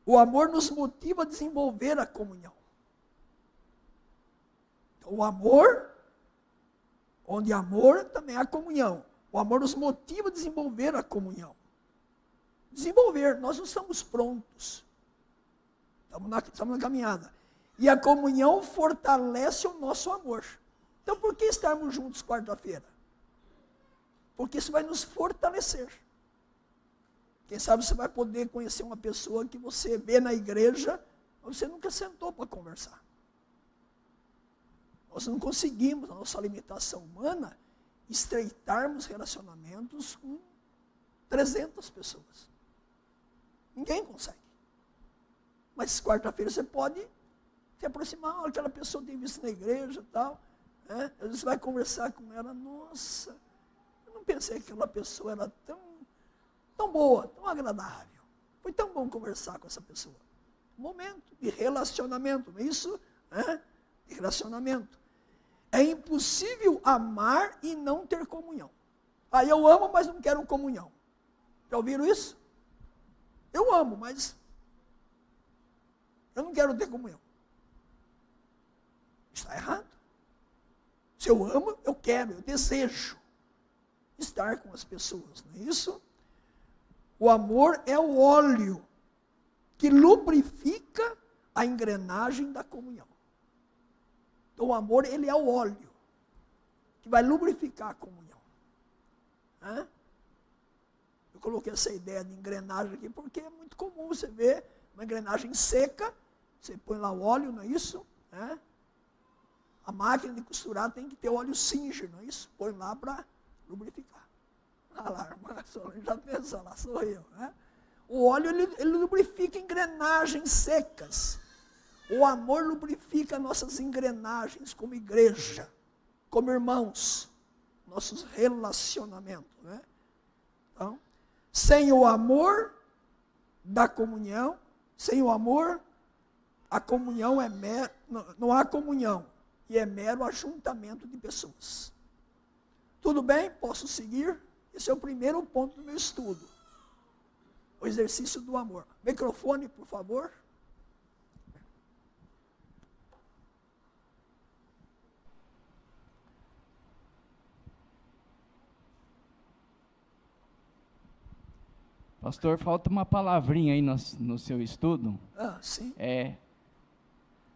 O amor nos motiva a desenvolver a comunhão. Então, o amor, onde amor também há comunhão. O amor nos motiva a desenvolver a comunhão. Desenvolver, nós não estamos prontos. Estamos na caminhada. E a comunhão fortalece o nosso amor. Então, por que estarmos juntos quarta-feira? Porque isso vai nos fortalecer. Quem sabe você vai poder conhecer uma pessoa que você vê na igreja, mas você nunca sentou para conversar. Nós não conseguimos, na nossa limitação humana, estreitarmos relacionamentos com 300 pessoas. Ninguém consegue. Mas quarta-feira você pode se aproximar, aquela pessoa tem visto na igreja e tal. Né? Às vezes você vai conversar com ela, nossa, eu não pensei que aquela pessoa era tão boa, tão agradável. Foi tão bom conversar com essa pessoa. Um momento de relacionamento, não é isso? De relacionamento. É impossível amar e não ter comunhão. Aí eu amo, mas não quero comunhão. Já ouviram isso? Eu amo, mas eu não quero ter comunhão. Está errado. Se eu amo, eu quero, eu desejo estar com as pessoas, não é isso? O amor é o óleo que lubrifica a engrenagem da comunhão. Então o amor, ele é o óleo que vai lubrificar a comunhão. Eu coloquei essa ideia de engrenagem aqui porque é muito comum você ver uma engrenagem seca, você põe lá o óleo, não é isso? A máquina de costurar tem que ter óleo Singer, não é isso? Põe lá para lubrificar. Ah lá, irmã Solange já pensou, lá sou eu. O óleo, ele lubrifica engrenagens secas. O amor lubrifica nossas engrenagens como igreja, como irmãos, nossos relacionamentos. Então, sem o amor da comunhão, sem o amor, a comunhão é mero, não há comunhão, e é mero ajuntamento de pessoas. Tudo bem? Posso seguir? Esse é o primeiro ponto do meu estudo. O exercício do amor. Microfone, por favor. Pastor, falta uma palavrinha aí no seu estudo. Sim.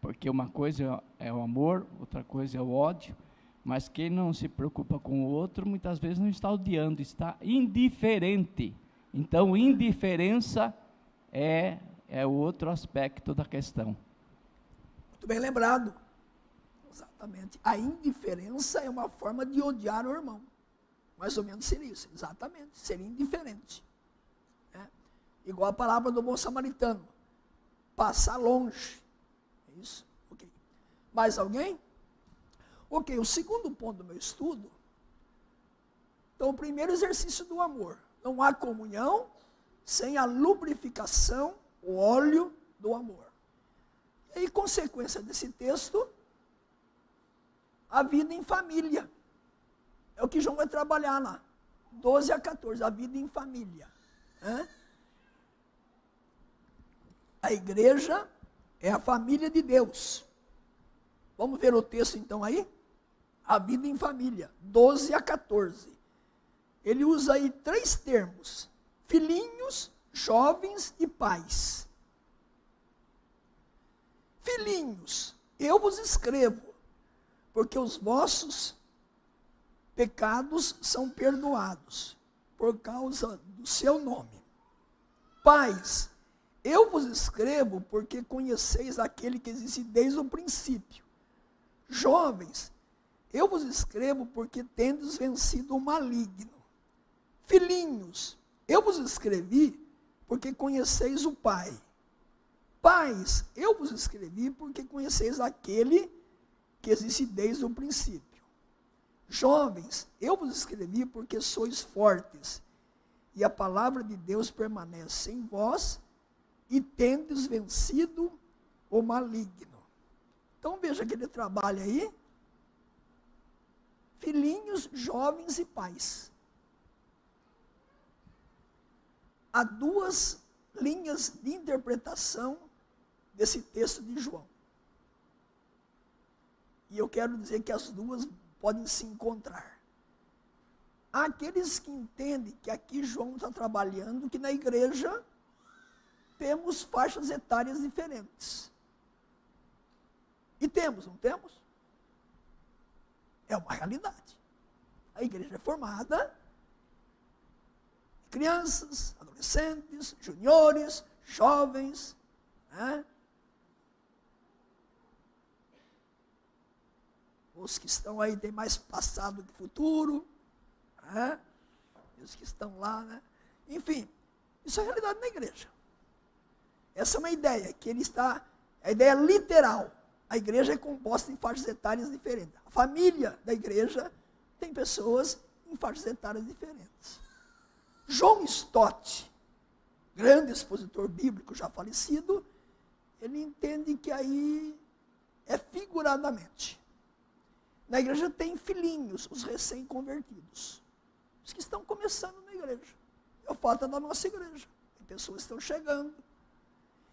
Porque uma coisa é o amor, outra coisa é o ódio, mas quem não se preocupa com o outro, muitas vezes não está odiando, está indiferente. Então, indiferença é o outro aspecto da questão. Muito bem lembrado. Exatamente. A indiferença é uma forma de odiar o irmão. Mais ou menos seria isso, exatamente. Seria indiferente. Igual a palavra do bom samaritano. Passar longe. Isso? Ok. Mais alguém? Ok, o segundo ponto do meu estudo. Então, o primeiro exercício do amor. Não há comunhão sem a lubrificação, o óleo do amor. E aí, consequência desse texto, a vida em família. É o que João vai trabalhar lá. 12 a 14, a vida em família. A igreja é a família de Deus. Vamos ver o texto então aí? A vida em família, 12 a 14. Ele usa aí 3 termos: filhinhos, jovens e pais. Filhinhos, eu vos escrevo, porque os vossos pecados são perdoados, por causa do seu nome. Pais, eu vos escrevo porque conheceis aquele que existe desde o princípio. Jovens, eu vos escrevo porque tendes vencido o maligno. Filhinhos, eu vos escrevi porque conheceis o Pai. Pais, eu vos escrevi porque conheceis aquele que existe desde o princípio. Jovens, eu vos escrevi porque sois fortes, e a palavra de Deus permanece em vós, e tendes vencido o maligno. Então veja que ele trabalha aí, filhinhos, jovens e pais. Há 2 linhas de interpretação desse texto de João. E eu quero dizer que as 2 podem se encontrar. Há aqueles que entendem que aqui João está trabalhando, que na igreja temos faixas etárias diferentes. E temos, não temos? É uma realidade. A igreja é formada de crianças, adolescentes, juniores, jovens, Os que estão aí têm mais passado que futuro, Os que estão lá, Enfim, isso é realidade na igreja. Essa é uma ideia, que ele está, a ideia literal. A igreja é composta em faixas etárias diferentes. A família da igreja tem pessoas em faixas etárias diferentes. John Stott, grande expositor bíblico já falecido, ele entende que aí é figuradamente. Na igreja tem filhinhos, os recém-convertidos. Os que estão começando na igreja. É o fato da nossa igreja. Tem pessoas que estão chegando.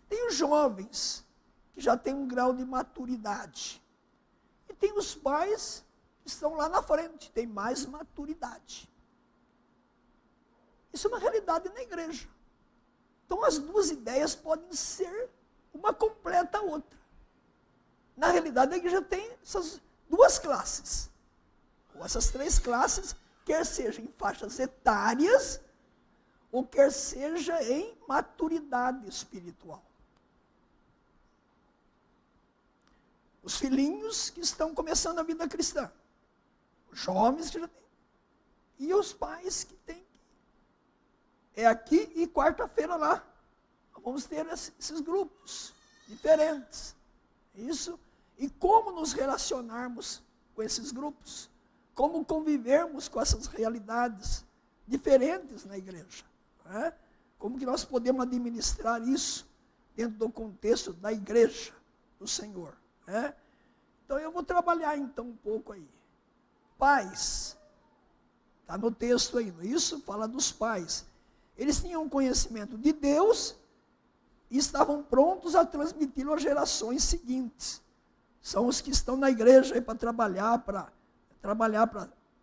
Tem os jovens, que já têm um grau de maturidade. E tem os pais, que estão lá na frente, têm mais maturidade. Isso é uma realidade na igreja. Então as 2 ideias podem ser uma completa a outra. Na realidade a igreja tem essas 2 classes. Ou essas 3 classes, quer seja em faixas etárias, ou quer seja em maturidade espiritual. Os filhinhos que estão começando a vida cristã. Os jovens que já têm. E os pais que têm. É aqui e quarta-feira lá. Vamos ter esses grupos diferentes. Isso. E como nos relacionarmos com esses grupos? Como convivermos com essas realidades diferentes na igreja? Como que nós podemos administrar isso dentro do contexto da igreja do Senhor? Então eu vou trabalhar então um pouco aí. Pais, está no texto aí, não é isso? Fala dos pais. Eles tinham conhecimento de Deus e estavam prontos a transmiti-lo às gerações seguintes. São os que estão na igreja aí para trabalhar, para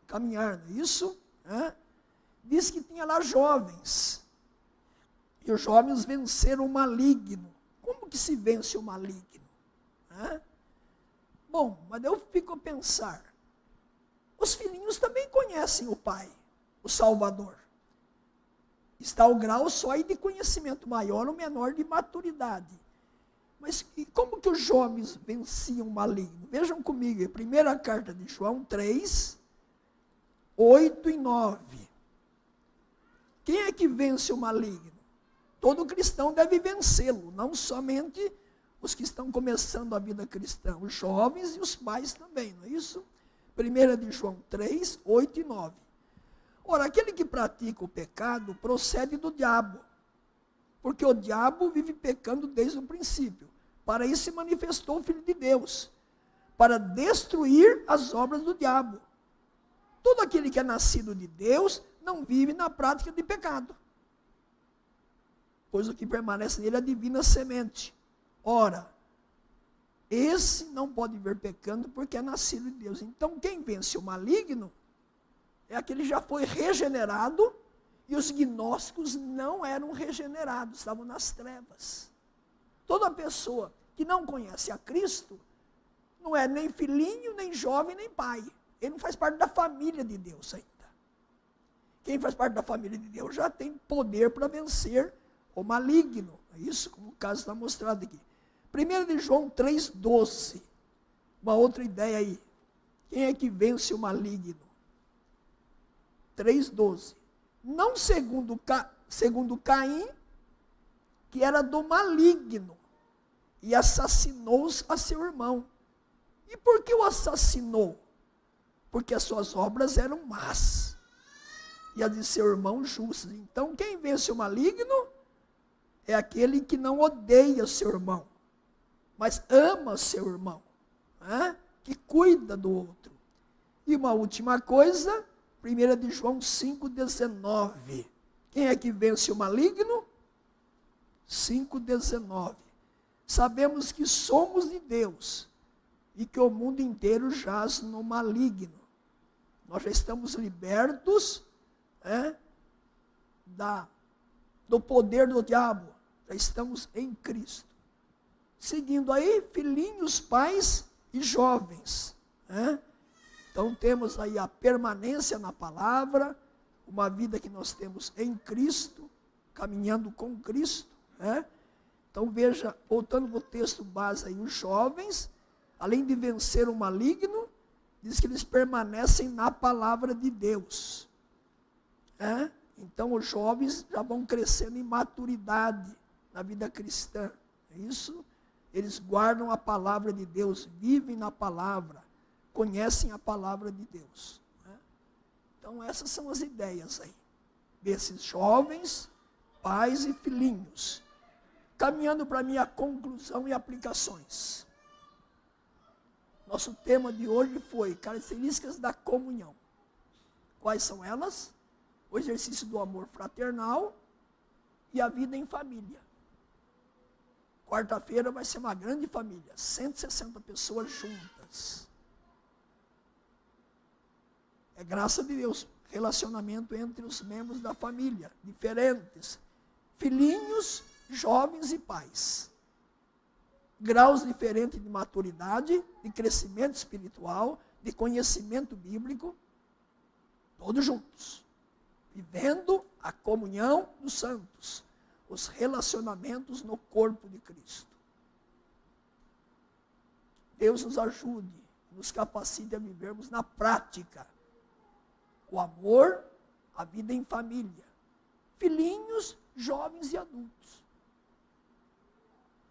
caminhar, não é isso? Diz que tinha lá jovens. E os jovens venceram o maligno. Como que se vence o maligno? Bom, mas eu fico a pensar. Os filhinhos também conhecem o Pai, o Salvador. Está o grau só aí de conhecimento maior ou menor de maturidade. Mas e como que os jovens venciam o maligno? Vejam comigo, a primeira carta de João 3, 8 e 9. Quem é que vence o maligno? Todo cristão deve vencê-lo, não somente os que estão começando a vida cristã, os jovens e os pais também, não é isso? 1 de João 3, 8 e 9. Ora, aquele que pratica o pecado procede do diabo, porque o diabo vive pecando desde o princípio. Para isso se manifestou o Filho de Deus, para destruir as obras do diabo. Todo aquele que é nascido de Deus não vive na prática de pecado, pois o que permanece nele é a divina semente. Ora, esse não pode ver pecando porque é nascido de Deus. Então, quem vence o maligno é aquele que já foi regenerado, e os gnósticos não eram regenerados, estavam nas trevas. Toda pessoa que não conhece a Cristo não é nem filhinho, nem jovem, nem pai. Ele não faz parte da família de Deus ainda. Quem faz parte da família de Deus já tem poder para vencer o maligno. É isso, como o caso está mostrado aqui. 1 de João 3,12. Uma outra ideia aí. Quem é que vence o maligno? 3,12. Não segundo Caim, que era do maligno, e assassinou a seu irmão. E por que o assassinou? Porque as suas obras eram más, e as de seu irmão justas. Então, quem vence o maligno é aquele que não odeia seu irmão, mas ama seu irmão, que cuida do outro. E uma última coisa, 1 de João 5,19. Quem é que vence o maligno? 5,19. Sabemos que somos de Deus e que o mundo inteiro jaz no maligno. Nós já estamos libertos do poder do diabo. Já estamos em Cristo. Seguindo aí, filhinhos, pais e jovens. Então temos aí a permanência na palavra, uma vida que nós temos em Cristo, caminhando com Cristo. Então veja, voltando para o texto base aí, os jovens, além de vencer o maligno, diz que eles permanecem na palavra de Deus. Então os jovens já vão crescendo em maturidade na vida cristã. É isso? Eles guardam a palavra de Deus, vivem na palavra, conhecem a palavra de Deus. Então essas são as ideias aí, desses jovens, pais e filhinhos. Caminhando para a minha conclusão e aplicações. Nosso tema de hoje foi características da comunhão. Quais são elas? O exercício do amor fraternal e a vida em família. Quarta-feira vai ser uma grande família, 160 pessoas juntas. É graça de Deus, relacionamento entre os membros da família, diferentes, filhinhos, jovens e pais. Graus diferentes de maturidade, de crescimento espiritual, de conhecimento bíblico, todos juntos, vivendo a comunhão dos santos, os relacionamentos no corpo de Cristo. Deus nos ajude, nos capacite a vivermos na prática o amor, a vida em família, filhinhos, jovens e adultos.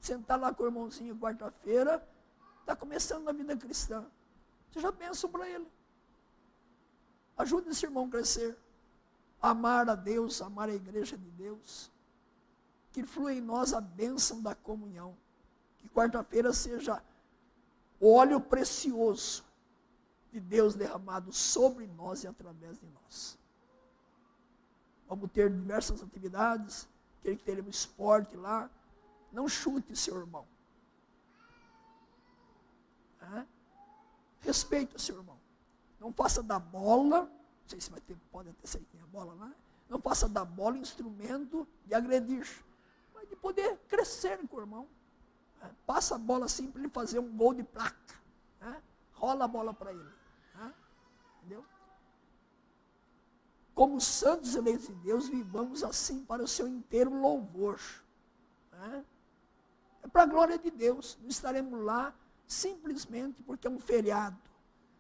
Sentar lá com o irmãozinho quarta-feira, está começando a vida cristã. Você já pensa para ele. Ajude esse irmão a crescer. Amar a Deus, amar a igreja de Deus. Que flua em nós a bênção da comunhão. Que quarta-feira seja o óleo precioso de Deus derramado sobre nós e através de nós. Vamos ter diversas atividades. Queria que teremos esporte lá. Não chute seu irmão. Respeite o seu irmão. Não faça da bola, não sei se vai ter, pode até ser que tenha bola lá, não faça da bola instrumento de agredir, mas de poder crescer com o irmão. Passa a bola assim para ele fazer um gol de placa. Rola a bola para ele. Entendeu? Como santos eleitos de Deus, vivamos assim para o seu inteiro louvor. É para a glória de Deus. Não estaremos lá simplesmente porque é um feriado,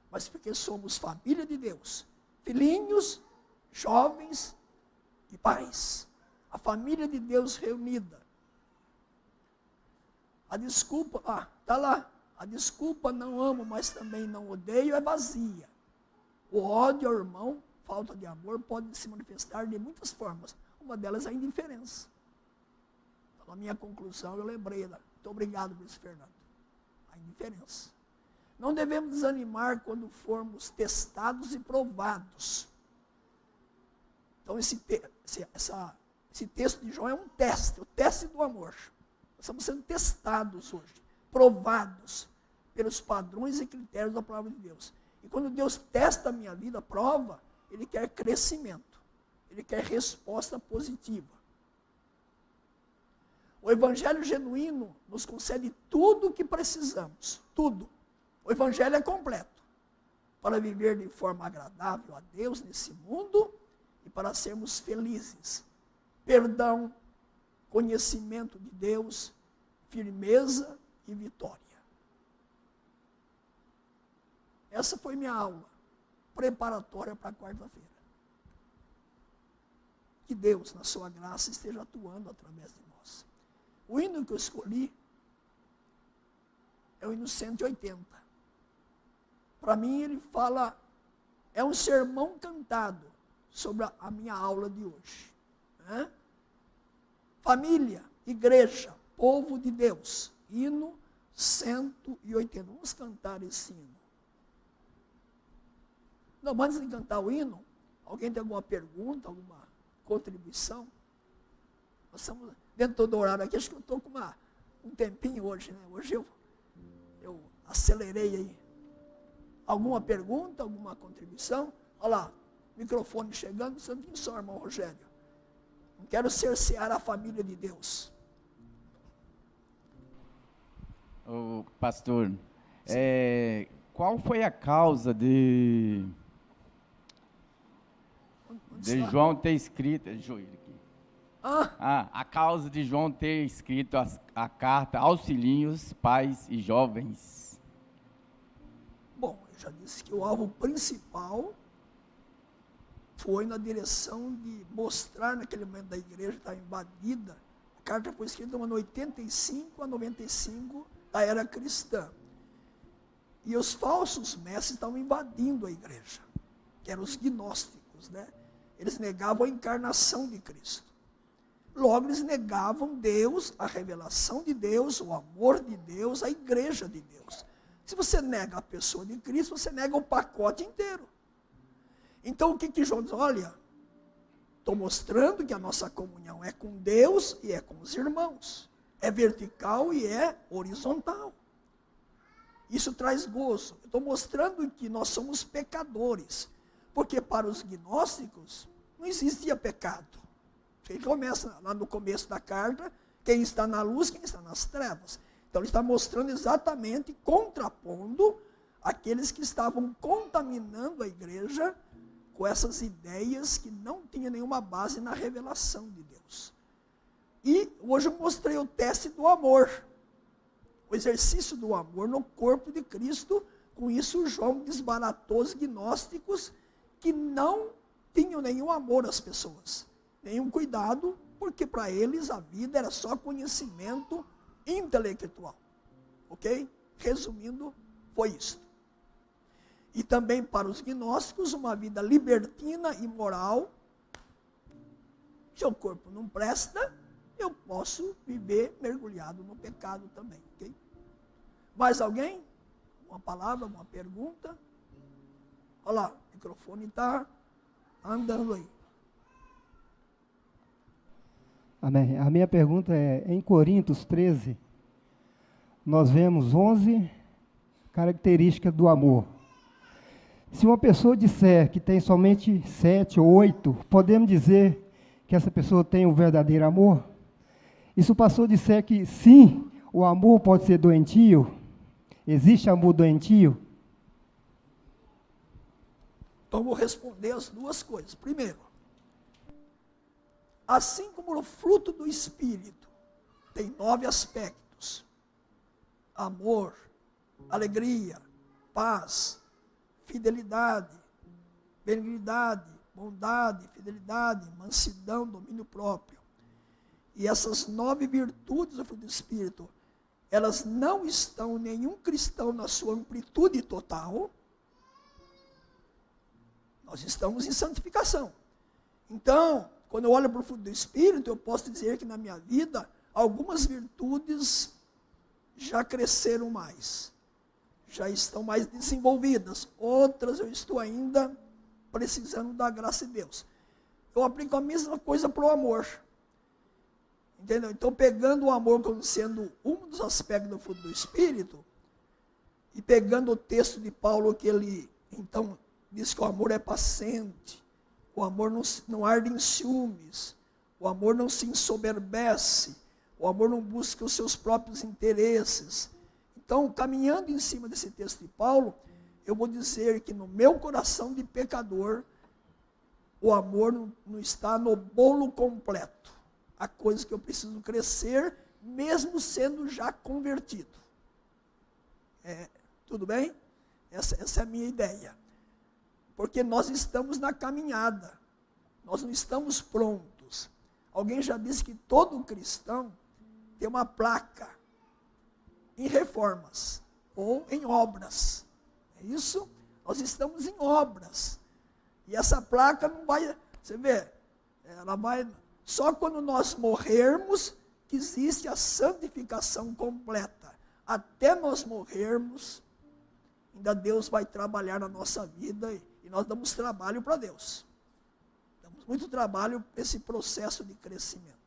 mas porque somos família de Deus, filhinhos, jovens e pais. A família de Deus reunida. A desculpa, está lá. A desculpa não amo, mas também não odeio é vazia. O ódio ao irmão, falta de amor, pode se manifestar de muitas formas. Uma delas é a indiferença. Então, a minha conclusão, eu lembrei. Muito obrigado, Luiz Fernando. A indiferença. Não devemos desanimar quando formos testados e provados. Então, esse texto de João é um teste, o teste do amor. Nós estamos sendo testados hoje, provados pelos padrões e critérios da palavra de Deus. E quando Deus testa a minha vida, prova, Ele quer crescimento. Ele quer resposta positiva. O Evangelho genuíno nos concede tudo o que precisamos. Tudo. O Evangelho é completo. Para viver de forma agradável a Deus nesse mundo e para sermos felizes. Perdão, conhecimento de Deus, firmeza e vitória. Essa foi minha aula preparatória para quarta-feira. Que Deus, na sua graça, esteja atuando através de nós. O hino que eu escolhi é o hino 180. Para mim, ele fala, é um sermão cantado sobre a minha aula de hoje. Né? Família, igreja, povo de Deus. Hino 180. Vamos cantar esse hino. Não, antes de cantar o hino, alguém tem alguma pergunta, alguma contribuição? Nós estamos dentro do horário aqui, acho que eu estou com um tempinho hoje, né? Hoje eu acelerei aí. Alguma pergunta, alguma contribuição? Olha lá, microfone chegando, santinho só, irmão Rogério. Não quero cercear a família de Deus. Ô, pastor, qual foi a causa de João ter escrito... a causa de João ter escrito a carta aos filhinhos, pais e jovens? Bom, eu já disse que o alvo principal foi na direção de mostrar naquele momento da igreja estar invadida. A carta foi escrita no ano 85 a 95 da era cristã. E os falsos mestres estavam invadindo a igreja, que eram os gnósticos, né? Eles negavam a encarnação de Cristo. Logo, eles negavam Deus, a revelação de Deus, o amor de Deus, a igreja de Deus. Se você nega a pessoa de Cristo, você nega o pacote inteiro. Então, o que João diz? Olha, estou mostrando que a nossa comunhão é com Deus e é com os irmãos. É vertical e é horizontal. Isso traz gozo. Estou mostrando que nós somos pecadores. Porque para os gnósticos não existia pecado. Ele começa lá no começo da carta, quem está na luz, quem está nas trevas. Então ele está mostrando exatamente, contrapondo aqueles que estavam contaminando a igreja com essas ideias que não tinham nenhuma base na revelação de Deus. E hoje eu mostrei o teste do amor. O exercício do amor no corpo de Cristo. Com isso, João desbaratou os gnósticos que não tinham nenhum amor às pessoas, nenhum cuidado, porque para eles a vida era só conhecimento intelectual. Ok? Resumindo, foi isso. E também para os gnósticos, uma vida libertina e moral. Se o corpo não presta, eu posso viver mergulhado no pecado também. Ok? Mais alguém? Uma palavra, uma pergunta? Olha lá, o microfone está andando aí. Amém. A minha pergunta é, em Coríntios 13, nós vemos 11 características do amor. Se uma pessoa disser que tem somente 7 ou 8, podemos dizer que essa pessoa tem um verdadeiro amor? E se o pastor disser que sim, o amor pode ser doentio, existe amor doentio? Então, vou responder as duas coisas. Primeiro, assim como o fruto do Espírito tem 9 aspectos: amor, alegria, paz, fidelidade, benignidade, bondade, fidelidade, mansidão, domínio próprio. E essas 9 virtudes do fruto do Espírito, elas não estão em nenhum cristão na sua amplitude total. Nós estamos em santificação. Então, quando eu olho para o fruto do Espírito, eu posso dizer que na minha vida, algumas virtudes já cresceram mais, já estão mais desenvolvidas. Outras eu estou ainda precisando da graça de Deus. Eu aplico a mesma coisa para o amor. Entendeu? Então, pegando o amor como sendo um dos aspectos do fruto do Espírito, e pegando o texto de Paulo, que ele, então, diz que o amor é paciente, o amor não arde em ciúmes, o amor não se ensoberbece, o amor não busca os seus próprios interesses. Então, caminhando em cima desse texto de Paulo, eu vou dizer que no meu coração de pecador, o amor não está no bolo completo. Há coisas que eu preciso crescer, mesmo sendo já convertido. Tudo bem? Essa é a minha ideia. Porque nós estamos na caminhada. Nós não estamos prontos. Alguém já disse que todo cristão tem uma placa em reformas ou em obras. É isso? Nós estamos em obras. E essa placa não vai... Você vê? Ela vai... Só quando nós morrermos que existe a santificação completa. Até nós morrermos, ainda Deus vai trabalhar na nossa vida e nós damos trabalho para Deus. Damos muito trabalho para esse processo de crescimento.